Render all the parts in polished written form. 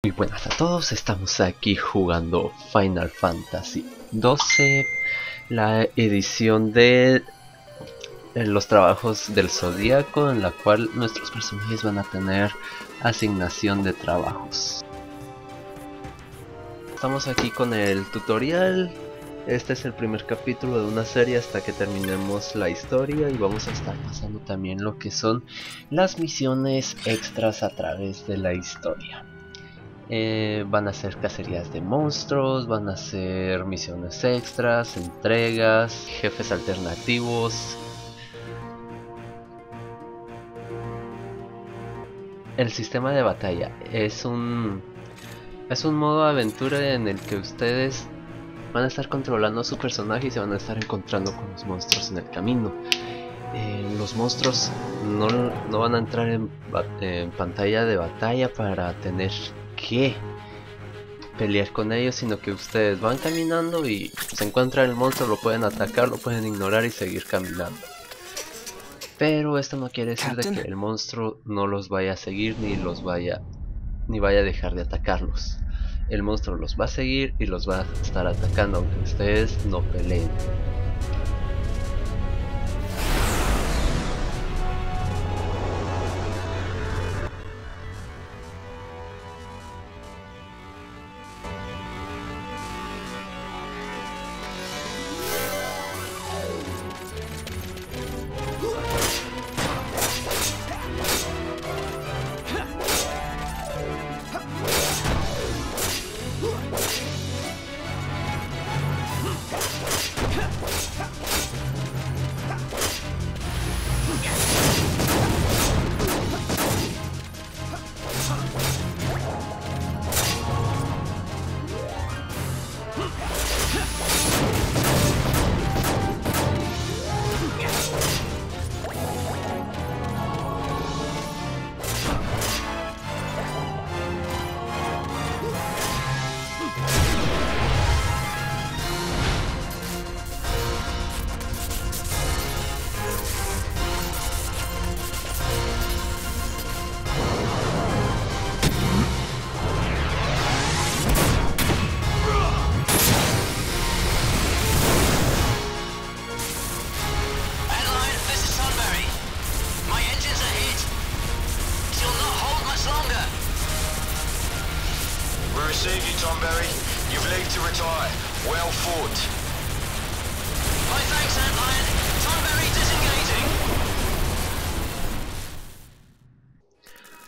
Muy buenas a todos, estamos aquí jugando Final Fantasy XII, la edición de los trabajos del Zodíaco, en la cual nuestros personajes van a tener asignación de trabajos. Estamos aquí con el tutorial. Este es el primer capítulo de una serie hasta que terminemos la historia, y vamos a estar pasando también lo que son las misiones extras a través de la historia. Van a ser cacerías de monstruos, van a ser misiones extras, entregas, jefes alternativos. El sistema de batalla es un modo de aventura en el que ustedes van a estar controlando a su personaje y se van a estar encontrando con los monstruos en el camino. Los monstruos no van a entrar en pantalla de batalla para tener que pelear con ellos, sino que ustedes van caminando y se encuentran el monstruo, lo pueden atacar, lo pueden ignorar y seguir caminando. Pero esto no quiere decir de que el monstruo no los vaya a seguir ni vaya a dejar de atacarlos. El monstruo los va a seguir y los va a estar atacando aunque ustedes no peleen.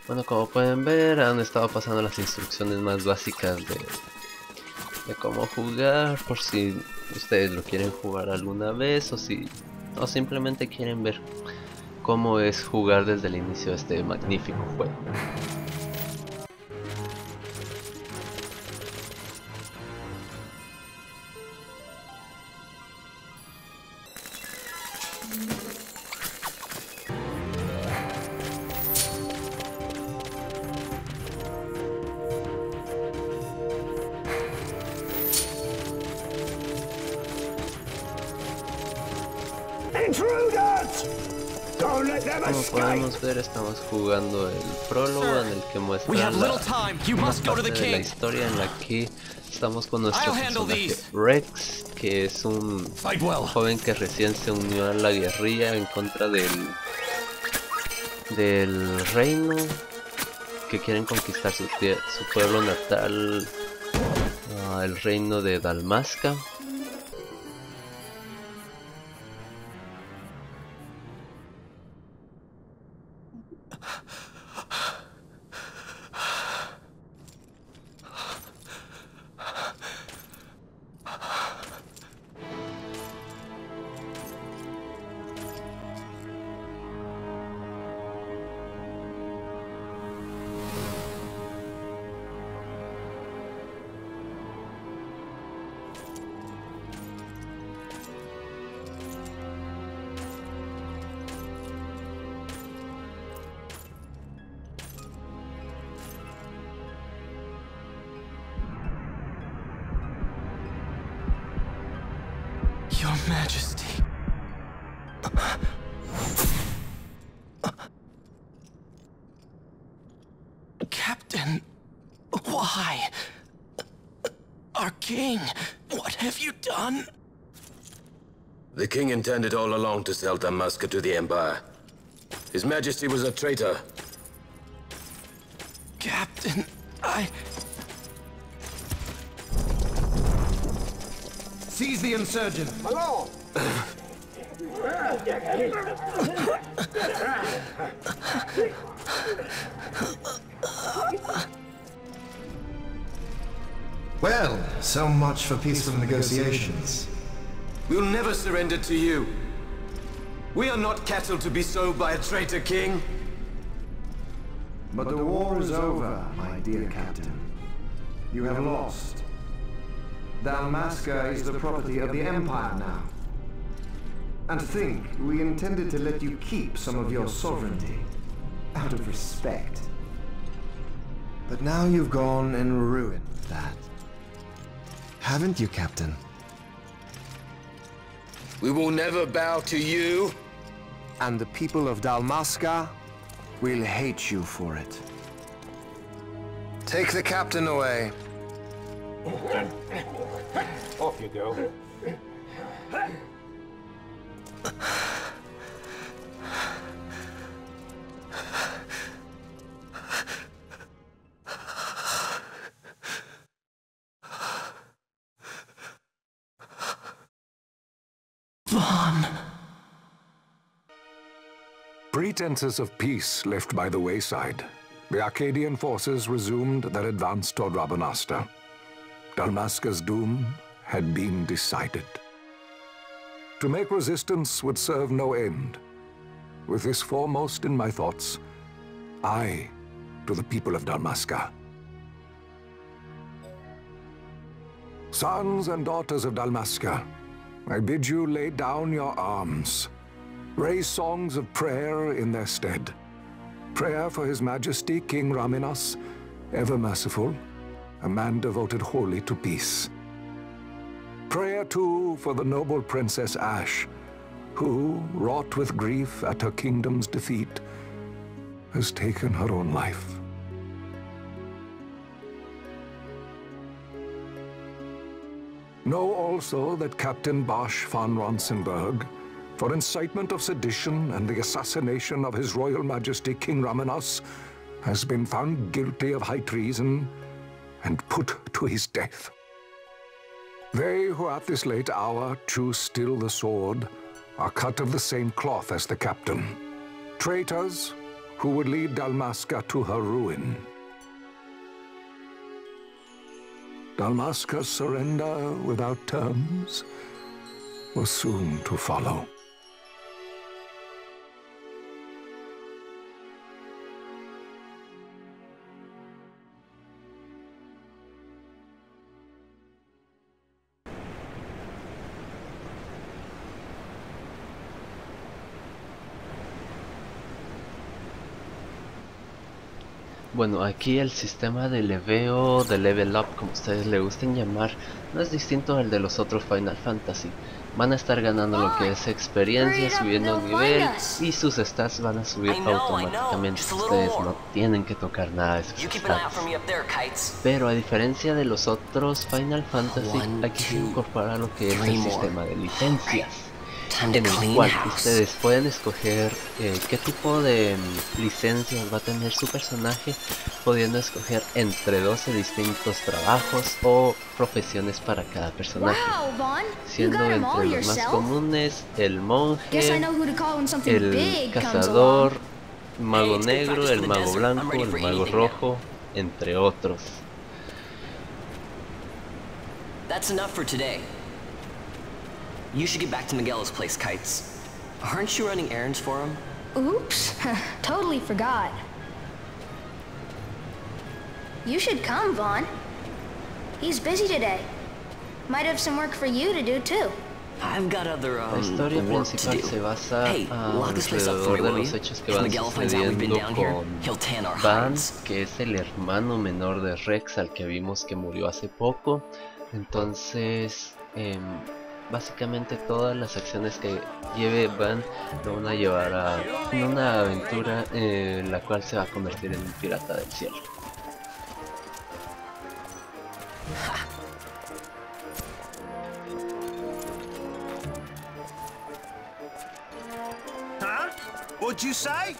Bueno, como pueden ver, han estado pasando las instrucciones más básicas de cómo jugar, por si ustedes lo quieren jugar alguna vez o simplemente quieren ver cómo es jugar desde el inicio de este magnífico juego. Como podemos ver, estamos jugando el prólogo, en el que muestra una parte de la historia en la que estamos con nuestro personaje Rex, que es un joven que recién se unió a la guerrilla en contra del reino, que quieren conquistar su pueblo natal, el reino de Dalmasca. Your Majesty. Captain, why? Our king, what have you done? The king intended all along to sell Dalmasca to the Empire. His Majesty was a traitor. Captain, Seize the insurgent. Hello. Well, so much for peaceful negotiations. We'll never surrender to you. We are not cattle to be sold by a traitor king. But the war is over, my dear captain. You have lost. Dalmasca is the property of the Empire now. And think, we intended to let you keep some of your sovereignty, out of respect. But now you've gone and ruined that. Haven't you, Captain? We will never bow to you. And the people of Dalmasca will hate you for it. Take the captain away. Off you go. Pretenses of peace left by the wayside, the Arcadian forces resumed their advance toward Rabanasta. Dalmasca's doom had been decided. To make resistance would serve no end. With this foremost in my thoughts, I to the people of Dalmasca. Sons and daughters of Dalmasca, I bid you lay down your arms. Raise songs of prayer in their stead. Prayer for His Majesty King Raminas, ever merciful, a man devoted wholly to peace. Prayer, too, for the noble Princess Ash, who, wrought with grief at her kingdom's defeat, has taken her own life. Know also that Captain Bosch von Ronsenberg, for incitement of sedition and the assassination of His Royal Majesty King Raminas, has been found guilty of high treason and put to his death. They who at this late hour choose still the sword are cut of the same cloth as the captain, traitors who would lead Dalmasca to her ruin. Dalmasca's surrender without terms was soon to follow. Bueno, aquí el sistema de leveo, de level up, como ustedes le gusten llamar, no es distinto al de los otros Final Fantasy. Van a estar ganando lo que es experiencia, subiendo nivel, y sus stats van a subir automáticamente. Ustedes no tienen que tocar nada de sus stats. Pero a diferencia de los otros Final Fantasy, aquí se incorpora lo que es el sistema de licencias, en el cual ustedes pueden escoger qué tipo de licencias va a tener su personaje, pudiendo escoger entre 12 distintos trabajos o profesiones para cada personaje, siendo entre los más comunes el monje, el cazador, mago negro, el mago blanco, el mago rojo, entre otros. That's enough for today. You should get back to Miguel's place, Kites. Aren't you running errands for him? Oops, totally forgot. You should come, Vaughn. He's busy today. Might have some work for you to do too. I've got other La historia work to principal do. se basa Hey, lock this place up for me, alrededor de will you? los hechos que If van Miguel finds out we've been sucediendo down here, con he'll tan our Van, hides. que es el hermano menor de Rex, al que vimos que murió hace poco. Entonces, básicamente todas las acciones que lleve Van lo van a llevar a una aventura en la cual se va a convertir en un pirata del cielo. Huh? What'd you say?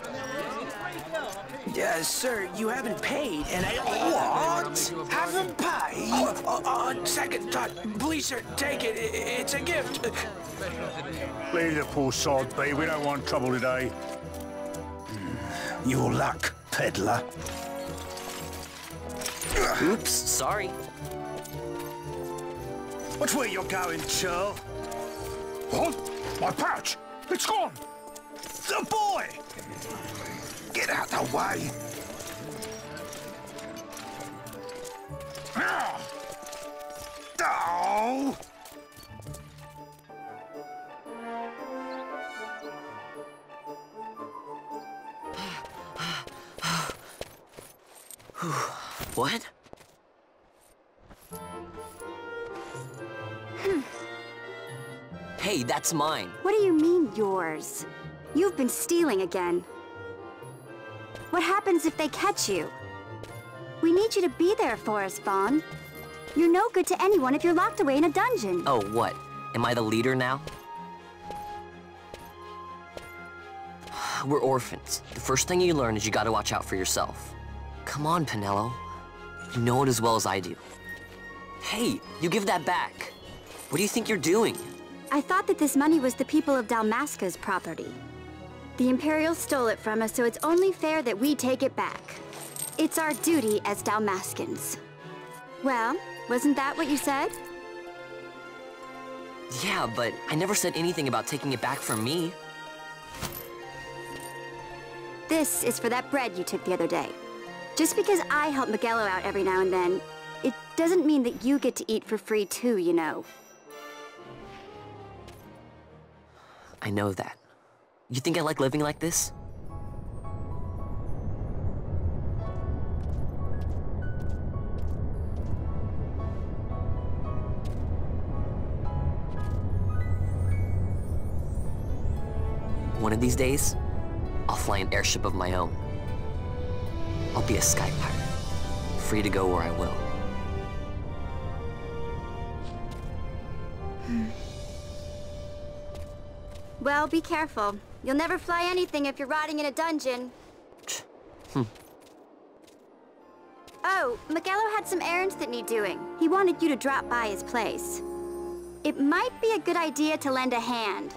Sir, you haven't paid, and I... What? Haven't paid? On second thought, please, sir, take it. It's a gift. Leave the poor sod be. We don't want trouble today. Your luck, peddler. Oops, sorry. Watch where you're going, churl. What? My pouch! It's gone! The boy! Get out the way. Oh! What? Hey, that's mine. What do you mean, yours? You've been stealing again. What happens if they catch you? We need you to be there for us, Vaughn. You're no good to anyone if you're locked away in a dungeon. Oh, what? Am I the leader now? We're orphans. The first thing you learn is you gotta watch out for yourself. Come on, Pinello. You know it as well as I do. Hey, you give that back. What do you think you're doing? I thought that this money was the people of Dalmasca's property. The Imperials stole it from us, so it's only fair that we take it back. It's our duty as Dalmascans. Well, wasn't that what you said? Yeah, but I never said anything about taking it back from me. This is for that bread you took the other day. Just because I help Miguelo out every now and then, it doesn't mean that you get to eat for free too, you know. I know that. You think I like living like this? One of these days, I'll fly an airship of my own. I'll be a sky pirate, free to go where I will. Well, be careful. You'll never fly anything if you're rotting in a dungeon. Oh, Miguelo had some errands that need doing. He wanted you to drop by his place. It might be a good idea to lend a hand.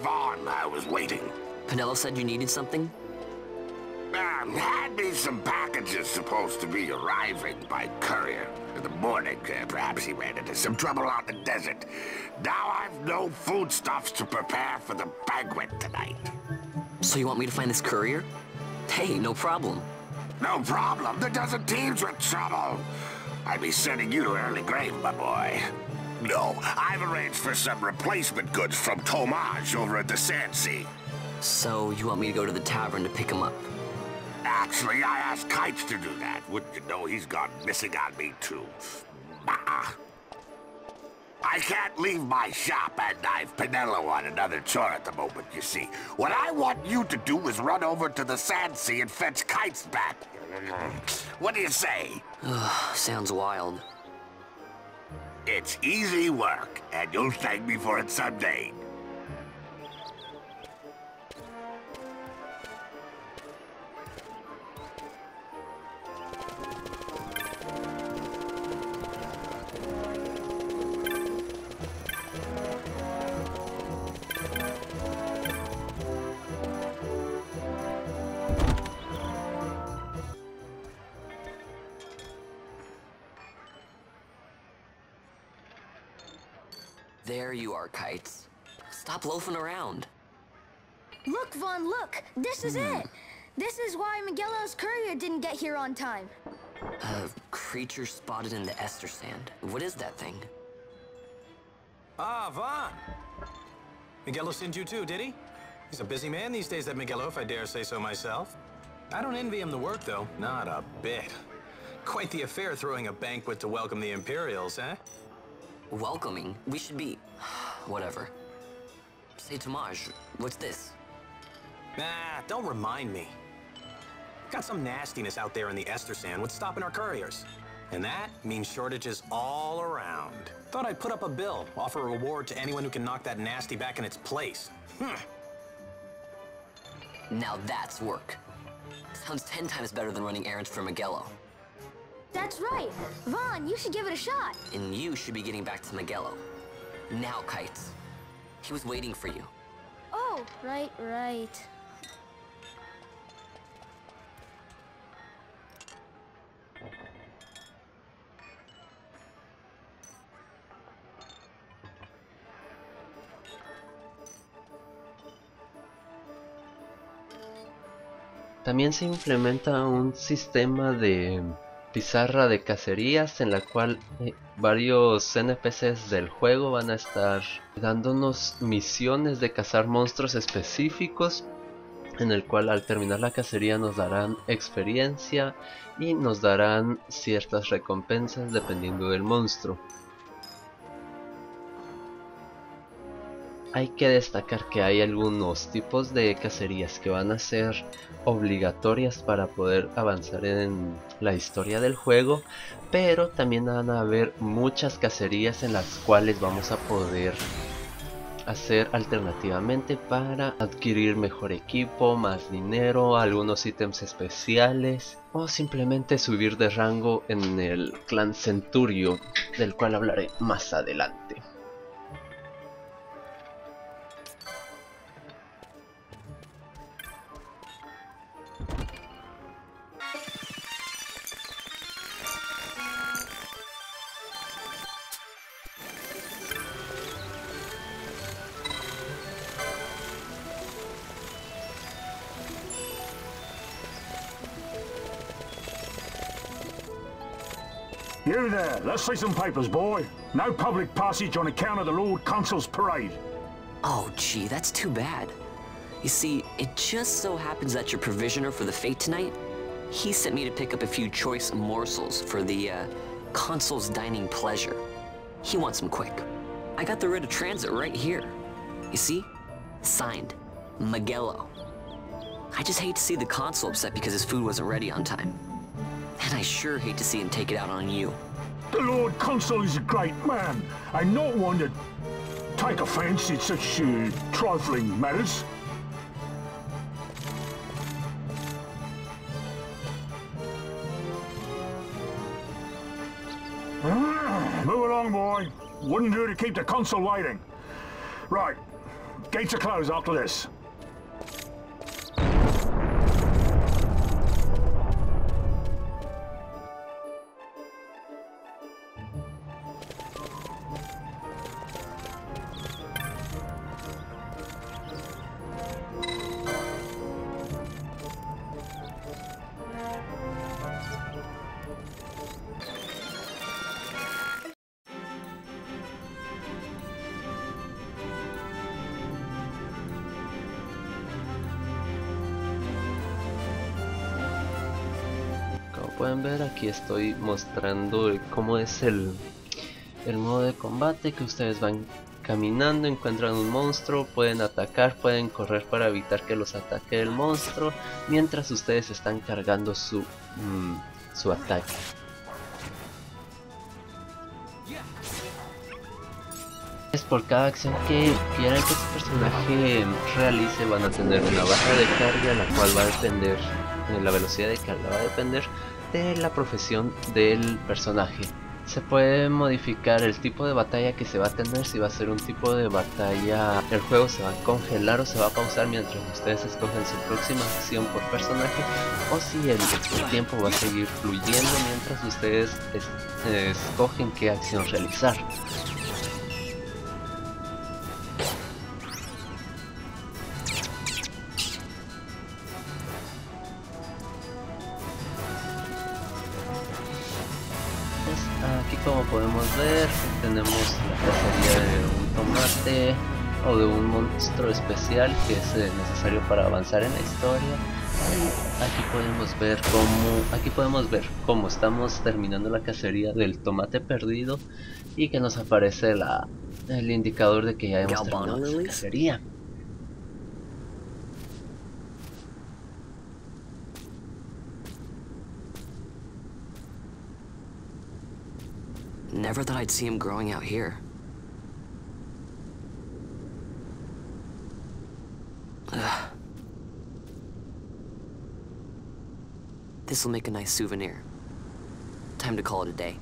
Vaughn, I was waiting. Pinello said you needed something? Had me some packages supposed to be arriving by courier. In the morning, perhaps he ran into some trouble on the desert. Now I've no foodstuffs to prepare for the banquet tonight. So you want me to find this courier? Hey, no problem. No problem. The desert teems with trouble. I'd be sending you to early grave, my boy. No, I've arranged for some replacement goods from Tomage over at the Sandsea. So you want me to go to the tavern to pick him up? Actually, I asked Kites to do that. Wouldn't you know he's gone missing on me, too. I can't leave my shop, and I've Pinello on another chore at the moment, you see. What I want you to do is run over to the Sandsea and fetch Kites back. What do you say? Sounds wild. It's easy work, and you'll thank me for it someday. There you are, Kites. Stop loafing around. Look, Vaughn, look! This is it! This is why Miguelo's courier didn't get here on time. Creature spotted in the ester sand. What is that thing? Ah, Vaughn. Miguelo sent you too, did he? He's a busy man these days, that Miguelo, if I dare say so myself. I don't envy him the work, though. Not a bit. Quite the affair throwing a banquet to welcome the Imperials, eh? Welcoming? We should be... whatever. Say, Tomaj, what's this? Nah, don't remind me. Got some nastiness out there in the ester sand. What's stopping our couriers? And that means shortages all around. Thought I'd put up a bill, offer a reward to anyone who can knock that nasty back in its place. Now that's work. Sounds 10 times better than running errands for Miguelo. That's right. Vaughn, you should give it a shot. And you should be getting back to Miguelo. Now, Kites. He was waiting for you. Oh, right. También se implementa un sistema de pizarra de cacerías en la cual varios NPCs del juego van a estar dándonos misiones de cazar monstruos específicos, en el cual al terminar la cacería nos darán experiencia y nos darán ciertas recompensas dependiendo del monstruo. Hay que destacar que hay algunos tipos de cacerías que van a ser obligatorias para poder avanzar en la historia del juego, pero también van a haber muchas cacerías en las cuales vamos a poder hacer alternativamente para adquirir mejor equipo, más dinero, algunos ítems especiales o simplemente subir de rango en el clan Centurio, del cual hablaré más adelante. You there, let's see some papers, boy. No public passage on account of the Lord Consul's parade. Oh, gee, that's too bad. You see, it just so happens that your provisioner for the fete tonight, he sent me to pick up a few choice morsels for the, Consul's dining pleasure. He wants them quick. I got the writ of transit right here. You see? Signed, Miguelo. I just hate to see the Consul upset because his food wasn't ready on time. And I sure hate to see him take it out on you. The Lord Consul is a great man, and not one to take offense in such trifling matters. Move along, boy. Wouldn't do to keep the Consul waiting. Right, gates are closed after this. Pueden ver, aquí estoy mostrando cómo es el modo de combate, que ustedes van caminando, encuentran un monstruo, pueden atacar, pueden correr para evitar que los ataque el monstruo, mientras ustedes están cargando su ataque. Es por cada acción que quieran que su personaje realice, van a tener una barra de carga, la cual va a depender, la velocidad de carga va a depender de la profesión del personaje. Se puede modificar el tipo de batalla que se va a tener, si va a ser un tipo de batalla, el juego se va a congelar o se va a pausar mientras ustedes escogen su próxima acción por personaje, o si el tiempo va a seguir fluyendo mientras ustedes escogen qué acción realizar. Aquí, como podemos ver, tenemos la cacería de un tomate o de un monstruo especial que es necesario para avanzar en la historia. Y aquí podemos ver cómo estamos terminando la cacería del tomate perdido y que nos aparece el indicador de que ya hemos terminado esa cacería. Never thought I'd see him growing out here. Ugh. This'll make a nice souvenir. Time to call it a day.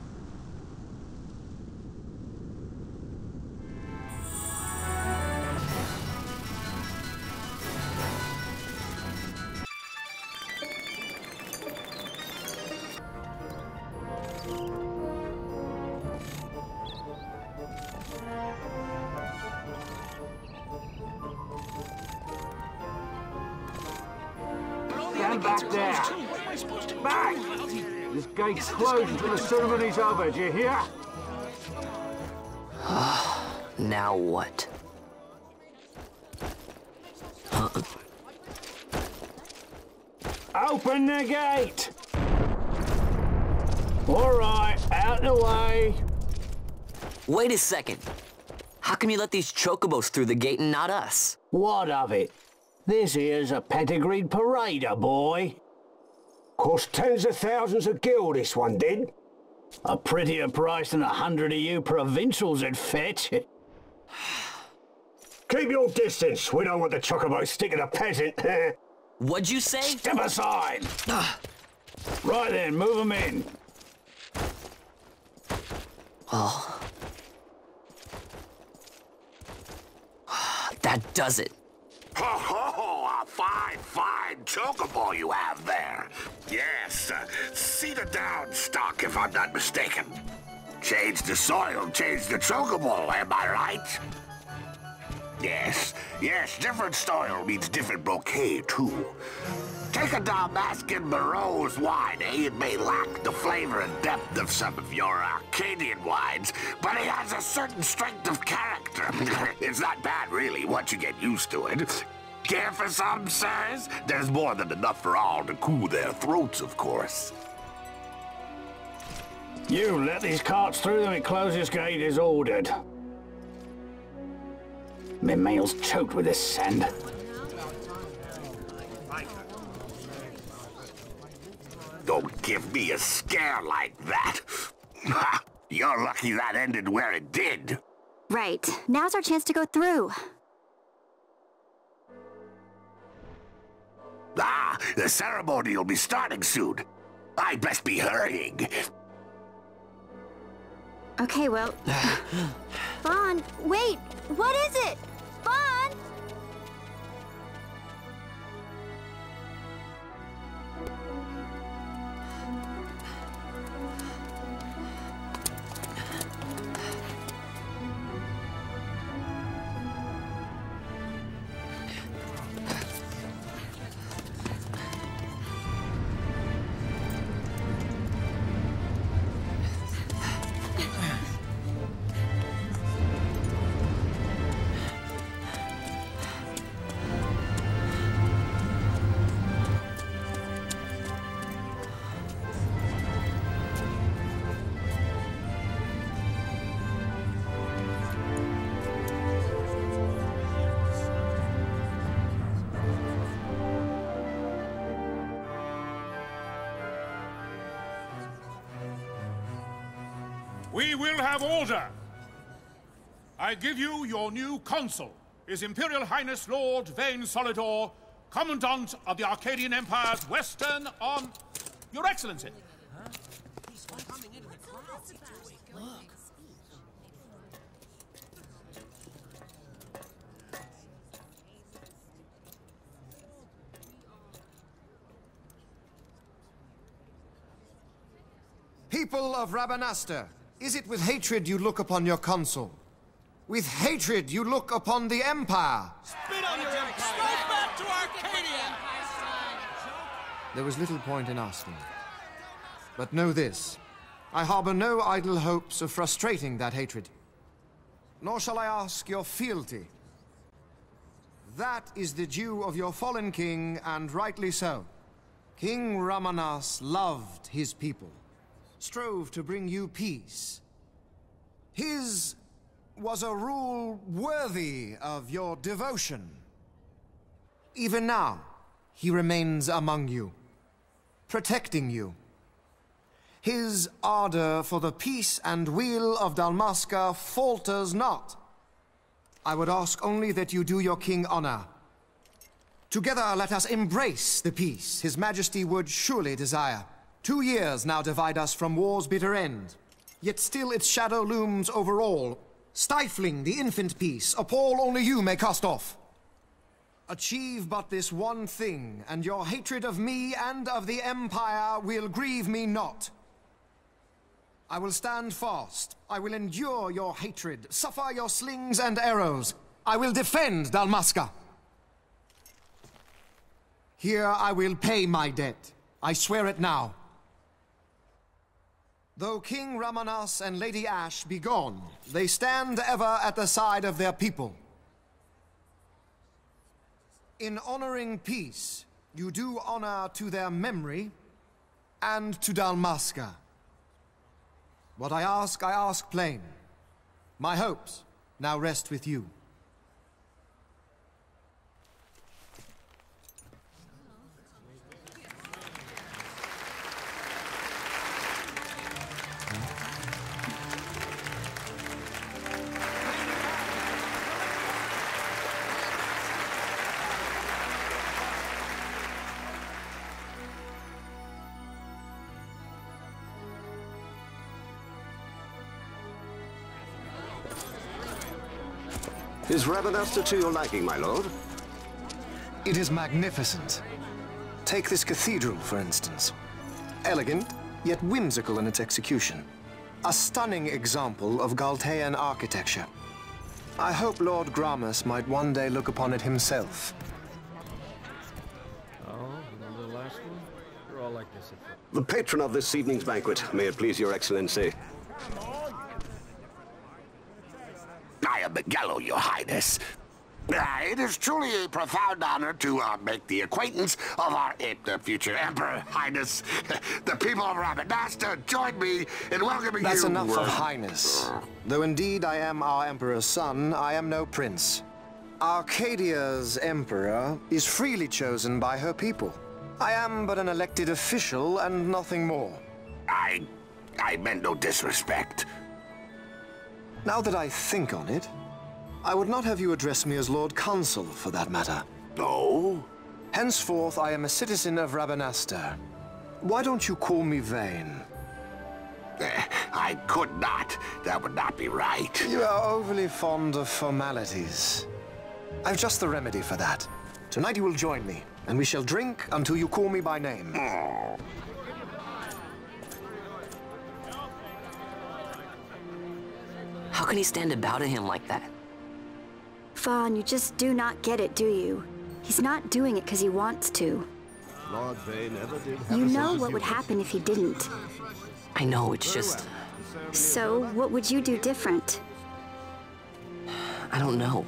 Stand back there. Back! This gate's closed until the ceremony's over, do you hear? Now what? Open the gate! All right, out the way. Wait a second. How come you let these chocobos through the gate and not us? What of it? This here's a pedigreed parader, boy. Cost tens of thousands of gil, this one did. A prettier price than 100 of you provincials would fetch. Keep your distance. We don't want the chocobo sticking a peasant. What'd you say? Step aside. Right then, move them in. Oh. That does it. Ho ho ho! A fine chocobo you have there. Yes, cedar down stock if I'm not mistaken. Change the soil, change the chocobo, am I right? Yes, different soil means different bouquet too. Take a Dalmascan Barreau's wine, eh? It may lack the flavor and depth of some of your Arcadian wines, but it has a certain strength of character. It's not bad, really, once you get used to it. Care for some, sirs? There's more than enough for all to cool their throats, of course. You let these carts through when it closes gate is ordered. My mail's choked with this sand. Don't give me a scare like that. You're lucky that ended where it did. Right. Now's our chance to go through. The ceremony will be starting soon. I'd best be hurrying. Okay, well... Vaughn, wait! What is it? Vaughn! We will have order. I give you your new consul, His Imperial Highness Lord Vane Solidor, Commandant of the Arcadian Empire's Western on... Your Excellency. People of Rabanastre, is it with hatred you look upon your consul? With hatred you look upon the Empire? Spit on your empire! Strike back to Arcadia! There was little point in asking. But know this. I harbor no idle hopes of frustrating that hatred. Nor shall I ask your fealty. That is the due of your fallen king, and rightly so. King Ramanas loved his people, strove to bring you peace. His was a rule worthy of your devotion. Even now, he remains among you, protecting you. His ardor for the peace and weal of Dalmasca falters not. I would ask only that you do your king honor. Together let us embrace the peace his majesty would surely desire. 2 years now divide us from war's bitter end, yet still its shadow looms over all, stifling the infant peace a pall only you may cast off. Achieve but this one thing, and your hatred of me and of the Empire will grieve me not. I will stand fast. I will endure your hatred, suffer your slings and arrows. I will defend Dalmasca. Here I will pay my debt. I swear it now. Though King Ramanas and Lady Ash be gone, they stand ever at the side of their people. In honoring peace, you do honor to their memory and to Dalmasca. What I ask plain. My hopes now rest with you. Is Rabanasta to your liking, my lord? It is magnificent. Take this cathedral, for instance. Elegant, yet whimsical in its execution. A stunning example of Galtean architecture. I hope Lord Gramus might one day look upon it himself. Oh, remember the last one? You're all like this. The patron of this evening's banquet, may it please your excellency. I am Miguelo, your highness. It is truly a profound honor to make the acquaintance of our future emperor, highness. The people of Rabanasta join me in welcoming you. That's enough of highness. Though indeed I am our emperor's son, I am no prince. Arcadia's emperor is freely chosen by her people. I am but an elected official and nothing more. I meant no disrespect. Now that I think on it, I would not have you address me as Lord Consul, for that matter. No? Henceforth, I am a citizen of Rabanasta. Why don't you call me Vane? I could not. That would not be right. You are overly fond of formalities. I've just the remedy for that. Tonight you will join me, and we shall drink until you call me by name. How can he stand about him like that? Fawn, you just do not get it, do you? He's not doing it because he wants to. Lord Vane never did. You know what would happen if he didn't. I know, it's just... So, what would you do different? I don't know.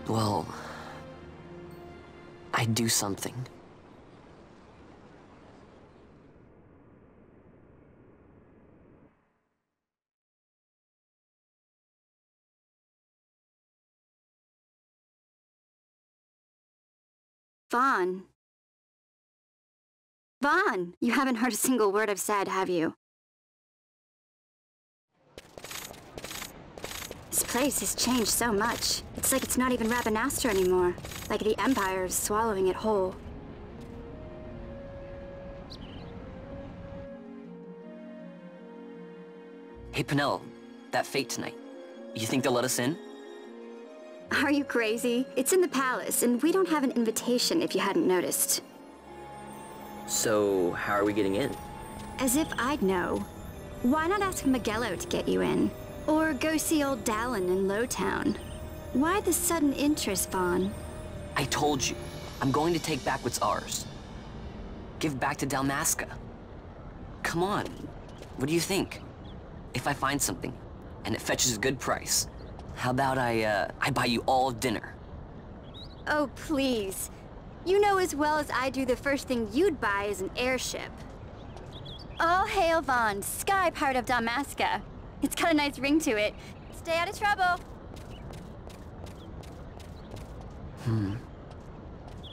Well... I'd do something. Vaughn. Vaughn, you haven't heard a single word I've said, have you? This place has changed so much. It's like it's not even Rabanasta anymore. Like the Empire is swallowing it whole. Hey, Penelo, that fete tonight. You think they'll let us in? Are you crazy? It's in the palace, and we don't have an invitation if you hadn't noticed. So, how are we getting in? As if I'd know. Why not ask Miguelo to get you in? Or go see old Dallin in Lowtown? Why the sudden interest, Vaughn? I told you, I'm going to take back what's ours. Give back to Dalmasca. come on. What do you think? If I find something, and it fetches a good price, how about I buy you all dinner? Oh, please. You know as well as I do the first thing you'd buy is an airship. All hail Vaughn, sky part of Dalmasca. It's got a nice ring to it. Stay out of trouble.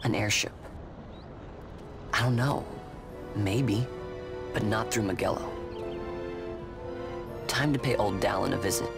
An airship. I don't know. Maybe. But not through Magello. Time to pay old Dallin a visit.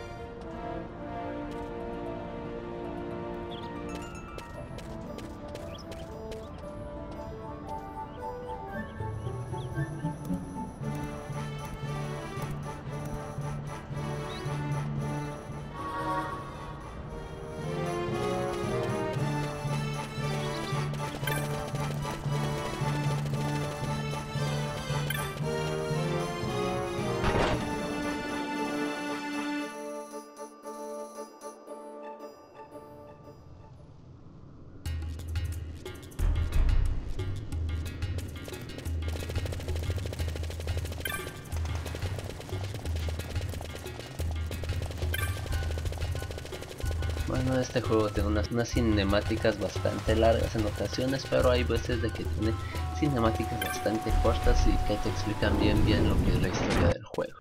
Bueno, este juego tiene unas cinemáticas bastante largas en ocasiones, pero hay veces de que tiene cinemáticas bastante cortas y que te explican bien lo que es la historia del juego.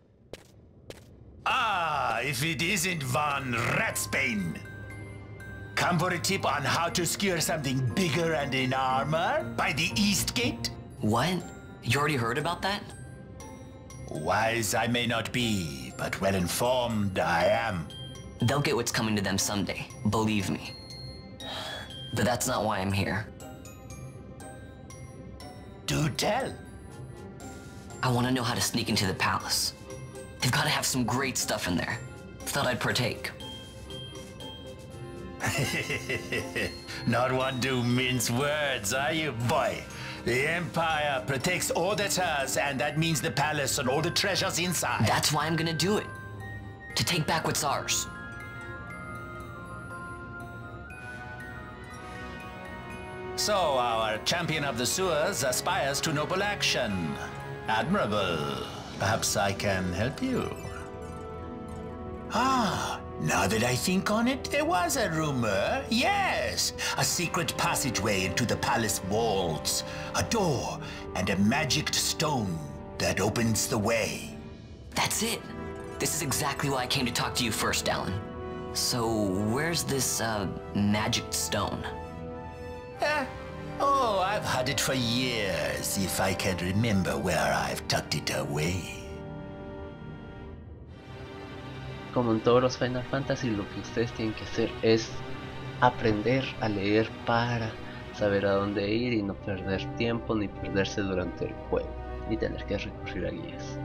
Ah, if it isn't Von Ratsbane. Come for a tip on how to secure something bigger and in armor by the East Gate? What? You already heard about that? Wise I may not be, but well informed I am. They'll get what's coming to them someday, believe me. But that's not why I'm here. Do tell. I want to know how to sneak into the palace. They've got to have some great stuff in there. Thought I'd partake. Not one to mince words, are you, boy? The Empire protects all that's hers, and that means the palace and all the treasures inside. That's why I'm gonna do it. To take back what's ours. So, our champion of the sewers aspires to noble action. Admirable. Perhaps I can help you. Ah, now that I think on it, there was a rumor. Yes, a secret passageway into the palace walls. A door and a magic stone that opens the way. That's it. This is exactly why I came to talk to you first, Dallin. So, where's this, magic stone? Oh, I've had it for years, if I can remember where I've tucked it away. Como en todos los Final Fantasy, lo que ustedes tienen que hacer es aprender a leer para saber a dónde ir y no perder tiempo ni perderse durante el juego, ni tener que recurrir a guías.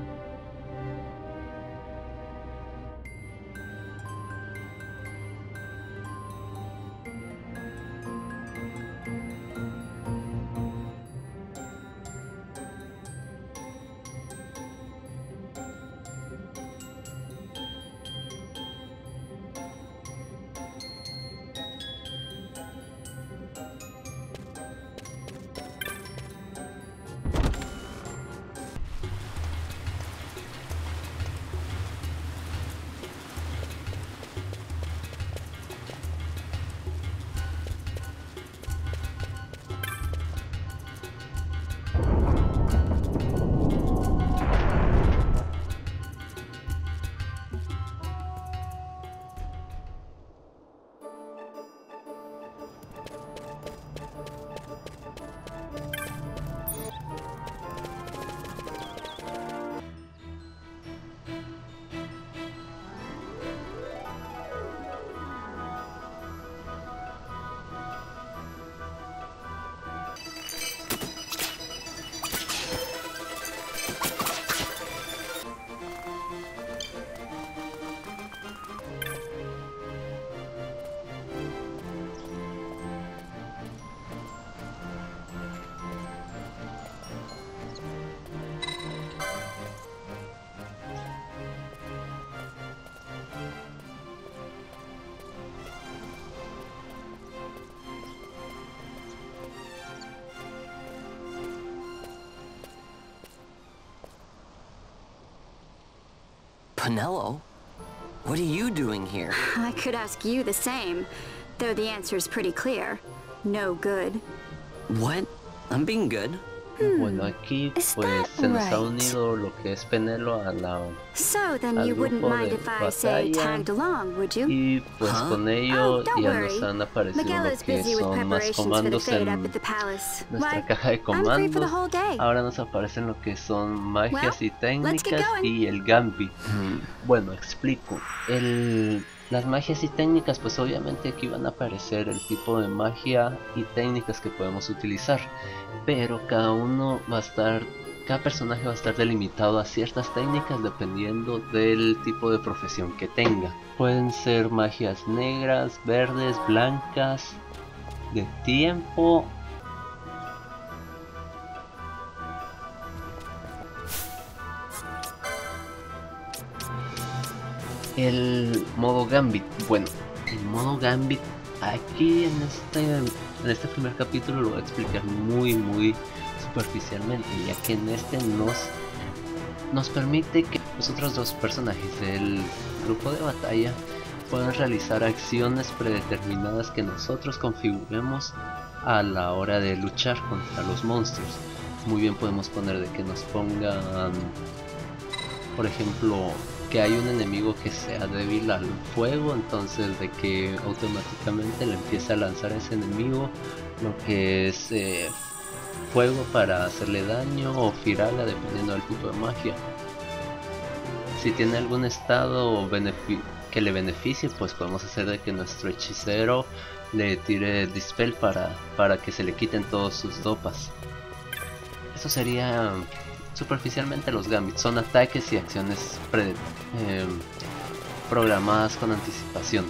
Penelo, what are you doing here? I could ask you the same, though the answer's pretty clear. No good. What? I'm being good. Bueno, aquí pues se nos ha unido lo que es Penelo a la So then you wouldn't mind if I say tagged along, would you? Y pues con ello ya nos han aparecido lo que son más comandos en nuestra caja de comandos. Ahora nos aparecen lo que son magias y técnicas y el gambit. Bueno, explico. Las magias y técnicas, pues obviamente aquí van a aparecer el tipo de magia y técnicas que podemos utilizar, pero cada personaje va a estar delimitado a ciertas técnicas dependiendo del tipo de profesión que tenga. Pueden ser magias negras, verdes, blancas, de tiempo. El modo gambit, bueno, el modo gambit aquí en este primer capítulo lo voy a explicar muy superficialmente, ya que en este nos permite que los otros dos personajes del grupo de batalla puedan realizar acciones predeterminadas que nosotros configuremos a la hora de luchar contra los monstruos. Muy bien podemos poner de que nos pongan, por ejemplo, que hay un enemigo que sea débil al fuego, entonces de que automáticamente le empiece a lanzar a ese enemigo lo que es fuego para hacerle daño o firala dependiendo del tipo de magia. Si tiene algún estado que le beneficie, pues podemos hacer de que nuestro hechicero le tire dispel para que se le quiten todos sus dopas. Eso sería superficialmente los gambits, son ataques y acciones programadas con anticipación.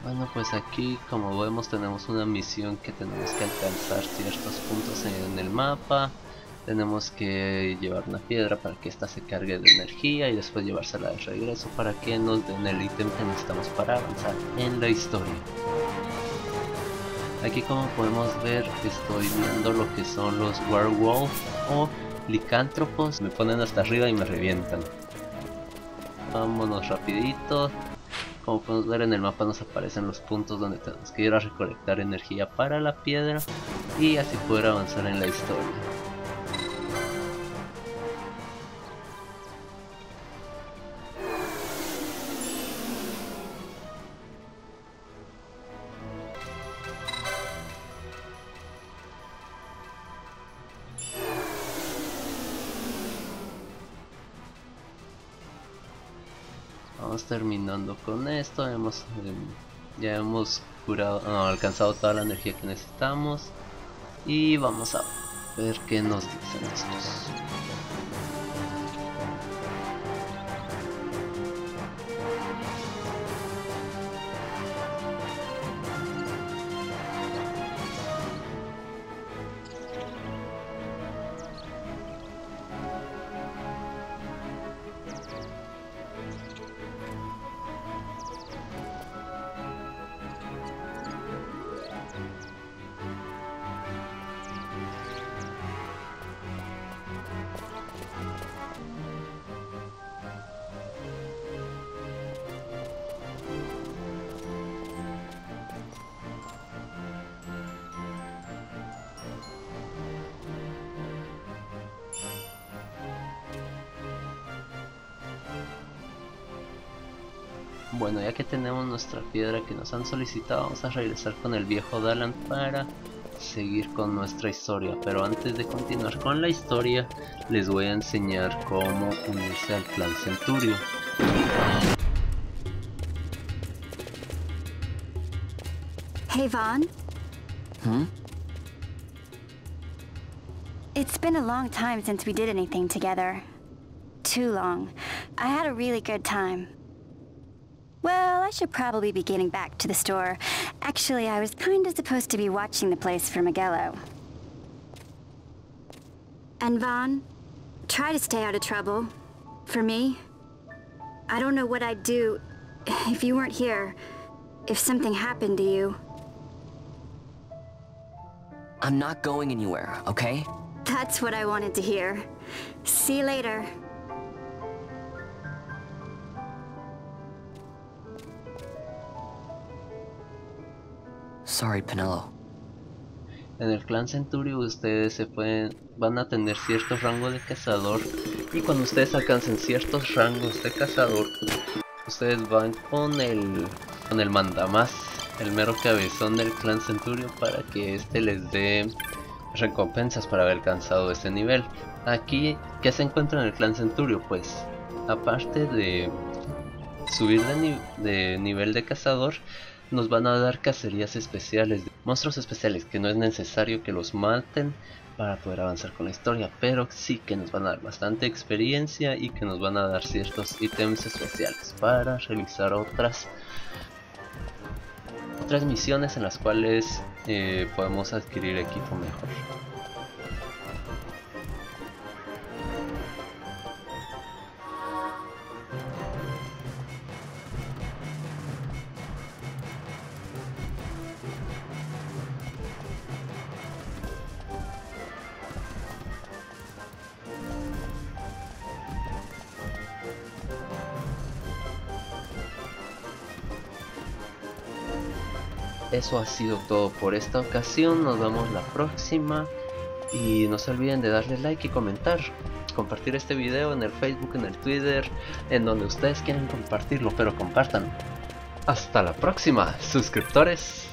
Bueno, pues aquí como vemos tenemos una misión que tenemos que alcanzar ciertos puntos en el mapa. Tenemos que llevar una piedra para que ésta se cargue de energía y después llevársela de regreso para que nos den el ítem que necesitamos para avanzar en la historia. Aquí como podemos ver estoy viendo lo que son los werewolf o licántropos. Me ponen hasta arriba y me revientan. Vámonos rapidito. Como podemos ver en el mapa nos aparecen los puntos donde tenemos que ir a recolectar energía para la piedra y así poder avanzar en la historia. Vamos terminando con esto, ya hemos alcanzado toda la energía que necesitamos y vamos a ver qué nos dicen estos. Bueno, ya que tenemos nuestra piedra que nos han solicitado, vamos a regresar con el viejo Dalan para seguir con nuestra historia. Pero antes de continuar con la historia, les voy a enseñar cómo unirse al clan Centurio. Hey Vaughn? It's been a long time since we did anything together. Too long. I had a really good time. Well, I should probably be getting back to the store. Actually, I was kinda supposed to be watching the place for Miguelo. And Vaughn, try to stay out of trouble. For me. I don't know what I'd do if you weren't here. If something happened to you. I'm not going anywhere, okay? That's what I wanted to hear. See you later. sorry, Penelo. En el clan Centurio ustedes van a tener cierto rango de cazador, y cuando ustedes alcancen ciertos rangos de cazador, ustedes van con el mandamás, el mero cabezón del clan Centurio, para que este les dé recompensas por haber alcanzado este nivel. Aquí, ¿qué se encuentra en el clan Centurio? Pues, aparte de subir de nivel de cazador, nos van a dar cacerías especiales, monstruos especiales que no es necesario que los maten para poder avanzar con la historia, pero sí que nos van a dar bastante experiencia y que nos van a dar ciertos ítems especiales para realizar otras misiones en las cuales podemos adquirir equipo mejor. Eso ha sido todo por esta ocasión, nos vemos la próxima y no se olviden de darle like y compartir este video en el Facebook, en el Twitter, en donde ustedes quieran compartirlo, pero compartan. Hasta la próxima, suscriptores.